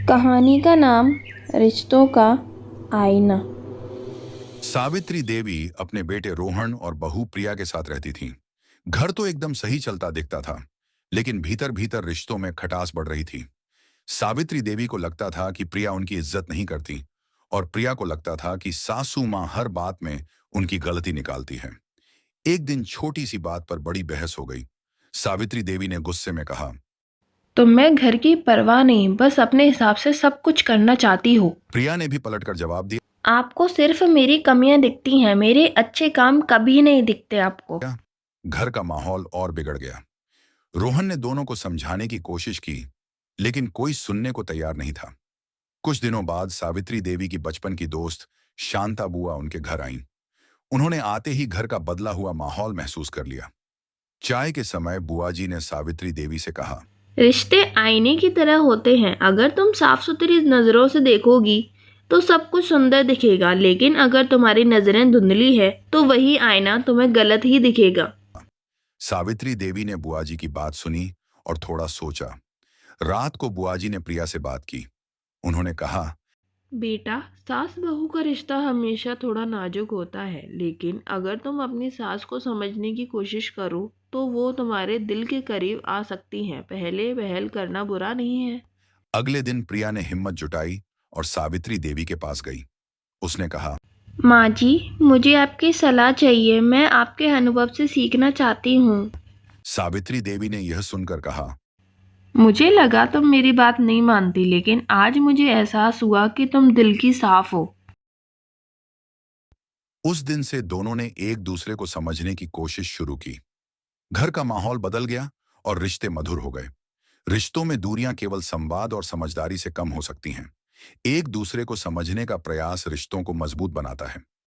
कहानी का नाम रिश्तों का आईना। सावित्री देवी अपने बेटे रोहन और बहू प्रिया के साथ रहती थीं। घर तो एकदम सही चलता दिखता था, लेकिन भीतर भीतर रिश्तों में खटास बढ़ रही थी। सावित्री देवी को लगता था कि प्रिया उनकी इज्जत नहीं करती, और प्रिया को लगता था कि सासू माँ हर बात में उनकी गलती निकालती है। एक दिन छोटी सी बात पर बड़ी बहस हो गई। सावित्री देवी ने गुस्से में कहा, तो मैं घर की परवाह नहीं, बस अपने हिसाब से सब कुछ करना चाहती हूँ। प्रिया ने भी पलटकर जवाब दिया, आपको सिर्फ मेरी कमियां दिखती हैं, मेरे अच्छे काम कभी नहीं दिखते आपको। घर का माहौल और बिगड़ गया। रोहन ने दोनों को समझाने की कोशिश की, लेकिन कोई सुनने को तैयार नहीं था। कुछ दिनों बाद सावित्री देवी की बचपन की दोस्त शांता बुआ उनके घर आईं। उन्होंने आते ही घर का बदला हुआ माहौल महसूस कर लिया। चाय के समय बुआ जी ने सावित्री देवी से कहा, रिश्ते आईने की तरह होते हैं। अगर तुम साफ सुथरी नजरों से देखोगी तो सब कुछ सुंदर दिखेगा, लेकिन अगर तुम्हारी नजरें धुंधली है तो वही आईना तुम्हें गलत ही दिखेगा। सावित्री देवी ने बुआ जी की बात सुनी और थोड़ा सोचा। रात को बुआ जी ने प्रिया से बात की। उन्होंने कहा, बेटा, सास बहू का रिश्ता हमेशा थोड़ा नाजुक होता है, लेकिन अगर तुम अपनी सास को समझने की कोशिश करो तो वो तुम्हारे दिल के करीब आ सकती हैं। पहले पहल करना बुरा नहीं है। अगले दिन प्रिया ने हिम्मत जुटाई और सावित्री देवी के पास गई। उसने कहा, माँ जी, मुझे आपकी सलाह चाहिए। मैं आपके अनुभव से सीखना चाहती हूँ। सावित्री देवी ने यह सुनकर कहा, मुझे लगा तुम मेरी बात नहीं मानती, लेकिन आज मुझे एहसास हुआ कि तुम दिल की साफ हो। उस दिन से दोनों ने एक दूसरे को समझने की कोशिश शुरू की। घर का माहौल बदल गया और रिश्ते मधुर हो गए। रिश्तों में दूरियां केवल संवाद और समझदारी से कम हो सकती हैं। एक दूसरे को समझने का प्रयास रिश्तों को मजबूत बनाता है।